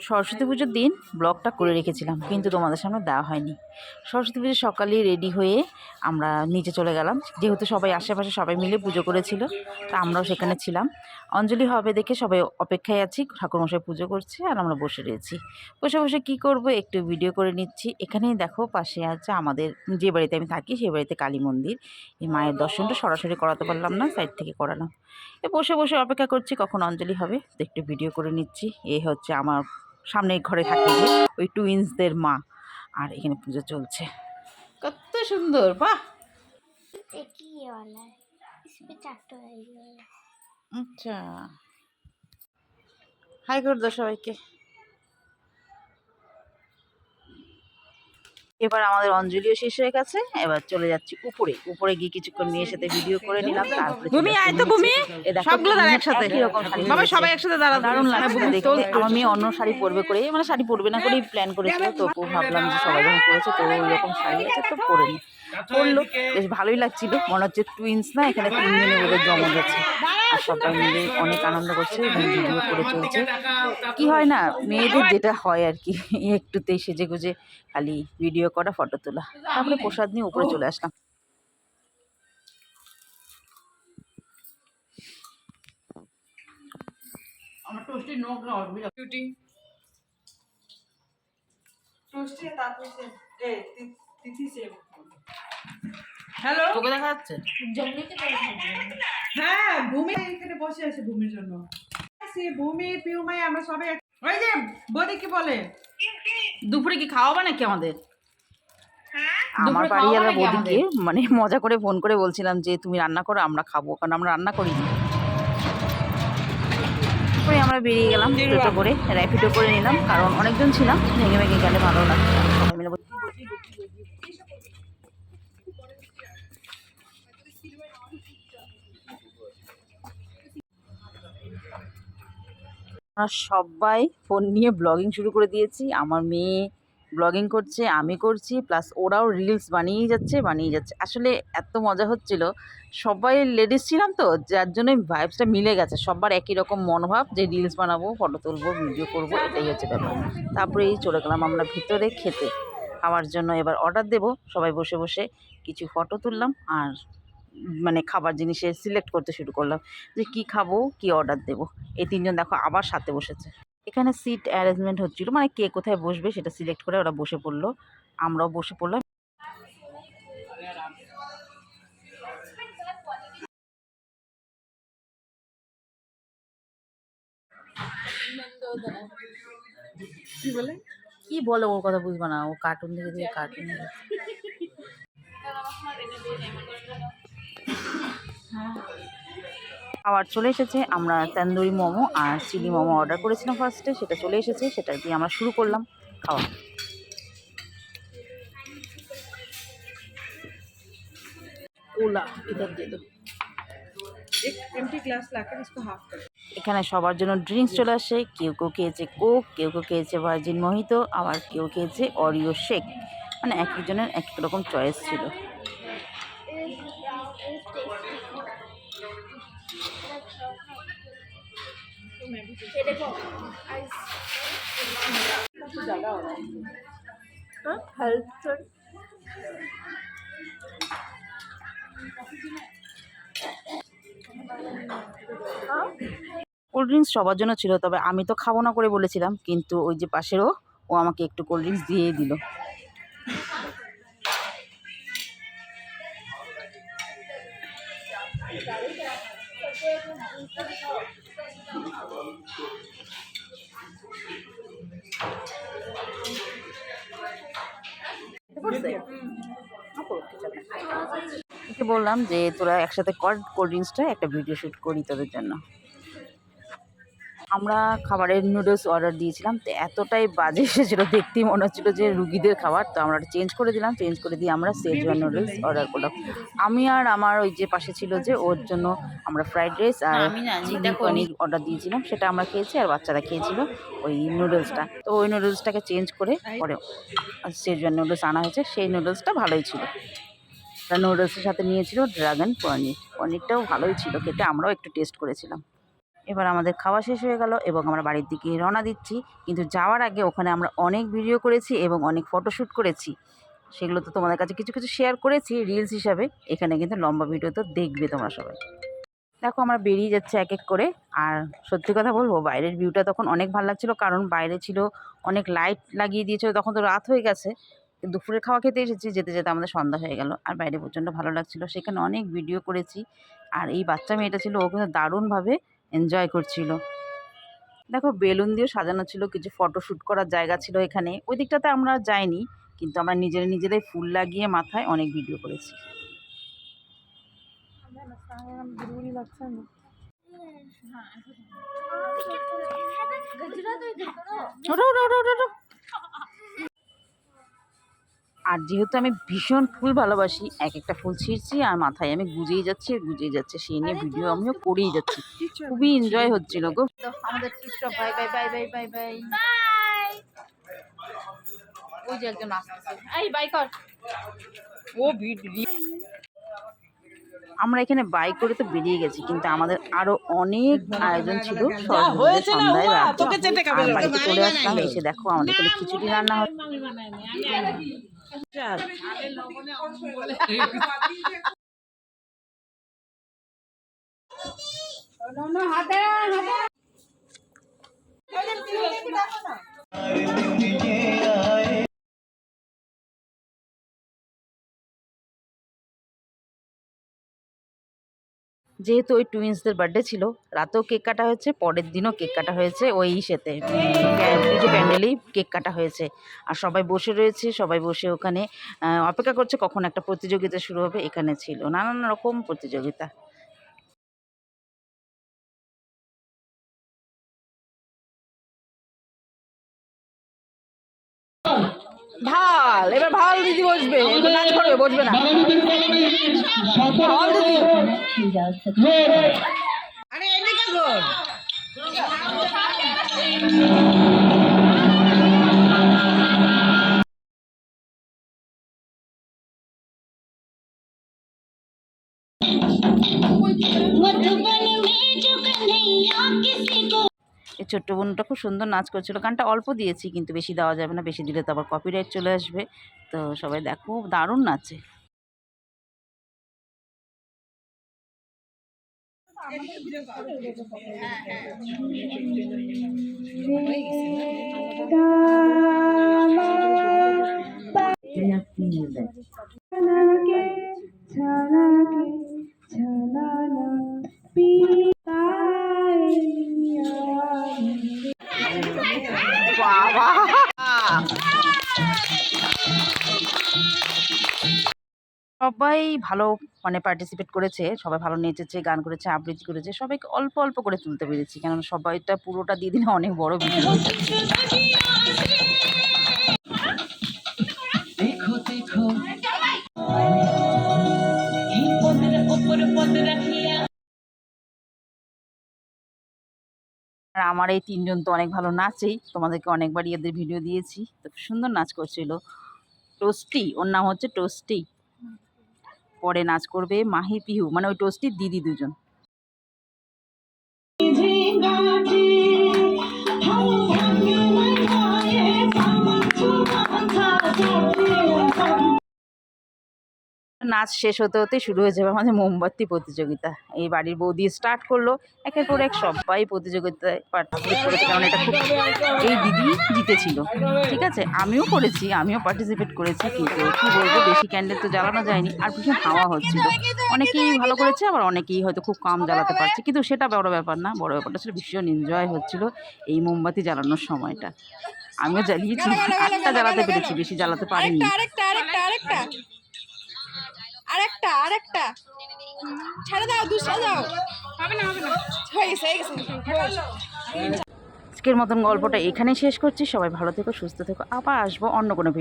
সরস্বতী পুজোর দিন ব্লগটা করে রেখেছিলাম, কিন্তু তোমাদের সামনে দেওয়া হয়নি। সরস্বতী পুজো সকালেই রেডি হয়ে আমরা নিচে চলে গেলাম, যেহেতু সবাই আশেপাশে সবাই মিলে পুজো করেছিল, তা আমরাও সেখানে ছিলাম। অঞ্জলি হবে দেখে সবাই অপেক্ষায় আছি, ঠাকুরমশাই পুজো করছে আর আমরা বসে রয়েছি। বসে বসে কী করব, একটু ভিডিও করে নিচ্ছি। এখানেই দেখো পাশে আছে আমাদের যে বাড়িতে আমি থাকি, সেই বাড়িতে কালী মন্দির। এই মায়ের দর্শনটা সরাসরি করাতে পারলাম না, সাইড থেকে করালাম। বসে বসে অপেক্ষা করছি কখন অঞ্জলি হবে, তো একটু ভিডিও করে নিচ্ছি। এই হচ্ছে আমার সামনে ঘরে থাকে যে ওই টুইন্সদের মা, আর এখানে পুজো চলছে। কত সুন্দর, বাহ! আচ্ছা, হাই করে দাও সবাইকে। এবার আমাদের অঞ্জলিও শেষ হয়ে গেছে, এবার চলে যাচ্ছি উপরে। উপরে গিয়ে কিছুক্ষণ মেয়ের সাথে ভিডিও করে নিলাম, তারপরে সবাই একসাথে দারুণ লাগছে দেখতে। আমার মেয়ে অন্য শাড়ি পরবে করে, মানে শাড়ি পরবে না করেই প্ল্যান করেছিল, তো ভাবলাম যে সবাই যখন পরেছে তো ওইরকম শাড়ি আছে তো পরে নি, পরলো, বেশ ভালোই লাগছিল। মনে হচ্ছে টুইন্স না, এখানে 3 দিনে ওদের জমজ আছে, আর সবাই মিলে অনেক আনন্দ করছে এবং ভিডিও করে চলছে। কি হয় না, মেয়েদের যেটা হয় আর কি, একটুতেই সেজে গুজে খালি ভিডিও করা, ফটো তোলা, তারপরে প্রসাদ নিয়ে উপরে চলে আসলাম। আমার টোস্টি নো বিউটি টোস্টি তারপরে হ্যালো, তোকে দেখা যাচ্ছে? হ্যাঁ, ভূমি এখানে বসে আছে ভূমির জন্য। ভূমি পিউমাই আমরা সবাই। ওই যে বৌদি কি বলে, দুপুরে কি খাওয়াবা নাকি আমাদের? আমার বাড়িওয়ালা বৌদিকে মানে মজা করে ফোন করে বলছিলাম যে তুমি রান্না করো, আমরা খাবো, কারণ আমরা রান্না করিনি। তারপরে আমরা বেরিয়ে গেলাম টোটো করে, র্যাপিডো করে নিলাম, কারণ অনেকজন ছিলাম, ভেঙে ভেঙে গেলে ভালো লাগছে না, সবাই মিলে। আমরা সবাই ফোন নিয়ে ব্লগিং শুরু করে দিয়েছি। আমার মেয়ে ব্লগিং করছে, আমি করছি, প্লাস ওরাও রিলস বানিয়েই যাচ্ছে। আসলে এত মজা হচ্ছিল, সবাই লেডিস ছিলাম তো, যার জন্য ভাইবসটা মিলে গেছে, সবার একই রকম মনোভাব যে রিলস বানাবো, ফটো তুলবো, ভিডিও করবো, এটাই হচ্ছে ব্যাপার। তারপরে এই চলে গেলাম আমরা ভিতরে খেতে, খাওয়ার জন্য। এবার অর্ডার দেবো, সবাই বসে বসে কিছু ফটো তুললাম আর মানে খাবার জিনিসের সিলেক্ট করতে শুরু করলাম যে কি খাবো, কি অর্ডার দেবো। এই 3 জন দেখো আবার সাথে বসেছে। এখানে সিট অ্যারেঞ্জমেন্ট হচ্ছিল, মানে কে কোথায় বসবে সেটা সিলেক্ট করে ওরা বসে পড়লো, আমরাও বসে পড়লাম। কি বলে ওর কথা বুঝবা না, ও কার্টুন দেখে কার্টুন। খাবার চলে এসেছে, আমরা তন্দুরি মোমো আর চিলি মোমো অর্ডার করেছিলাম ফার্স্টে, সেটা চলে এসেছে, সেটা দিয়ে আমরা শুরু করলাম খাওয়া। ওলা इधर दे दो। एक एम्प्टी ग्लास लाकर इसको हाफ कर। এখানে সবার জন্য ড্রিঙ্কস চলে আসে, কেউ কেউ খেয়েছে কোক, কেউ কেউ খেয়েছে ভার্জিন মোহিতো, আবার কেউ খেয়েছে অরিও শেক, মানে এক একজনের এক এক রকম চয়েস ছিল। কোল্ড ড্রিঙ্কস সবার জন্য ছিল, তবে আমি তো খাবো না করে বলেছিলাম, কিন্তু ওই যে পাশেরও, ও আমাকে একটু কোল্ড ড্রিঙ্কস দিয়েই দিল। বললাম যে তোরা একসাথে কর কোল্ড ড্রিঙ্কসটা, একটা ভিডিও শ্যুট করি তোদের জন্য। আমরা খাবারের নুডলস অর্ডার দিয়েছিলাম, তো এতটাই বাজে এসেছিলো, দেখতেই মনে হচ্ছিলো যে রুগীদের খাবার, তো আমরা চেঞ্জ করে দিলাম। চেঞ্জ করে দিয়ে আমরা শেজওয়ান নুডলস অর্ডার করলাম। আমি আর আমার ওই যে পাশে ছিল যে, ওর জন্য আমরা ফ্রাইড রাইস আর চিলি পনির অর্ডার দিয়েছিলাম, সেটা আমরা খেয়েছি, আর বাচ্চারা খেয়েছিল ওই নুডলসটা। তো ওই নুডলসটাকে চেঞ্জ করে পরে শেজওয়ান নুডলস আনা হয়েছে, সেই নুডলসটা ভালোই ছিল। নুডলসের সাথে নিয়েছিল ড্রাগন পনিরটাও ভালোই ছিল খেতে, আমরাও একটু টেস্ট করেছিলাম। এবার আমাদের খাওয়া শেষ হয়ে গেল এবং আমরা বাড়ির দিকে রওনা দিচ্ছি। কিন্তু যাওয়ার আগে ওখানে আমরা অনেক ভিডিও করেছি এবং অনেক ফটোশ্যুট করেছি। সেগুলো তো তোমাদের কাছে কিছু কিছু শেয়ার করেছি রিলস হিসাবে। এখানে কিন্তু লম্বা ভিডিও তো দেখবে তোমরা সবাই। দেখো আমরা বেরিয়ে যাচ্ছি এক এক করে। আর সত্যি কথা বলবো, বাইরের ভিউটা তখন অনেক ভালো লাগছিলো, কারণ বাইরে ছিল অনেক লাইট লাগিয়ে দিয়েছিল, তখন তো রাত হয়ে গেছে। দুপুরের খাওয়া খেতে এসেছি, যেতে যেতে আমাদের সন্ধ্যা হয়ে গেল। আর বাইরে প্রচণ্ড ভালো লাগছিলো, সেখানে অনেক ভিডিও করেছি। আর এই বাচ্চা মেয়েটা ছিল, ও কিন্তু দারুণভাবে এনজয় করছিল। দেখো বেলুন দিয়ে সাজানো ছিল, কিছু ফটোশ্যুট করার জায়গা ছিল এখানে। ওই দিকটাতে আমরা যাইনি, কিন্তু আমরা নিজেরাই ফুল লাগিয়ে মাথায় অনেক ভিডিও করেছি। ওঠো, ওঠো, ওঠো, ওঠো, ওঠো। আর যেহেতু আমি ভীষণ ফুল ভালোবাসি, এক একটা ফুল ছিঁড়ছি আর মাথায় আমি গুজিয়ে যাচ্ছে, সেই নিয়ে ভিডিও আমিও করেই যাচ্ছি। খুবই এনজয় হচ্ছিল গো। আমাদের TikTok bye bye bye bye bye bye. ওই যে একজন আসতেছে, এই বাই কর। ও ভিডিও আমরা এখানে বাইক করে তো বেরিয়ে গেছি, কিন্তু আমাদের আরো অনেক আয়োজন ছিল। সন্ধ্যায় আর বাড়িতে চলে আসলাম। এসে দেখো আমাদের এখানে খিচুড়ি রান্না হয়। যেহেতু ওই টুইন্সদের বার্থডে ছিল, রাতেও কেক কাটা হয়েছে, পরের দিনও কেক কাটা হয়েছে, ওই ইসেতে পুজো প্যান্ডেলেই কেক কাটা হয়েছে। আর সবাই বসে রয়েছে, সবাই বসে ওখানে অপেক্ষা করছে কখন একটা প্রতিযোগিতা শুরু হবে। এখানে ছিল নানান রকম প্রতিযোগিতা। ঢাল, এবার ভাল দিদি বসবে, নাচ করবে, বসবে না। ভাল দিদি, আরে এদিকে ঘোর। এই ছোট্ট বোনটা খুব সুন্দর নাচ করছিল। গানটা অল্প দিয়েছি, কিন্তু বেশি দেওয়া যাবে না, বেশি দিলে তো আবার কপিরাইট চলে আসবে। তো সবাই দেখো, দারুণ নাচে। বাবা, সবাই ভালো পার্টিসিপেট করেছে, সবাই ভালো নেচেছে, গান করেছে, আবৃত্তি করেছে। সবাইকে অল্প অল্প করে তুলতে পেরেছি, কেননা সবাইটা পুরোটা দিয়ে দিলে অনেক বড় ভিডিও হয়ে যাবে। আর আমার এই তিনজন তো অনেক ভালো নাচেই, তোমাদেরকে অনেকবারই এদের ভিডিও দিয়েছি। তো সুন্দর নাচ করছিল। টোস্টি, ওর নাম হচ্ছে টোস্টি। পরে নাচ করবে মাহি, পিহু, মানে ওই টোস্টির দিদি দুজন। নাচ শেষ হতে হতে শুরু হয়ে যাবে আমাদের মোমবাতি প্রতিযোগিতা। এই বাড়ির বৌদি স্টার্ট করলো, একের পর এক সবাই প্রতিযোগিতায় পার্টিসিপেট করেছে, কারণ এটা খুব, এই দিদি জিতেছিল। ঠিক আছে, আমিও করেছি, আমিও পার্টিসিপেট করেছি, কিন্তু কী বলবো, বেশি ক্যান্ডেল তো জ্বালানো যায়নি। আর ভীষণ হাওয়া হচ্ছিল। অনেকেই ভালো করেছে, আবার অনেকেই হয়তো খুব কম জ্বালাতে পারছে, কিন্তু সেটা বড় ব্যাপার না। বড় ব্যাপারটা ছিল ভীষণ এনজয় হচ্ছিল এই মোমবাতি জ্বালানোর সময়টা। আমিও জ্বালিয়েছি, 8টা জ্বালাতে পেরেছি, বেশি জ্বালাতে পারিনি। আরেকটা ছাড়া দাও, দুসরা দাও। হবে না হয়ে গেছে। আজকের মতন গল্পটা এখানেই শেষ করছি। সবাই ভালো থেকো, সুস্থ থেকো, আবার আসবো অন্য কোনো ভিডিও।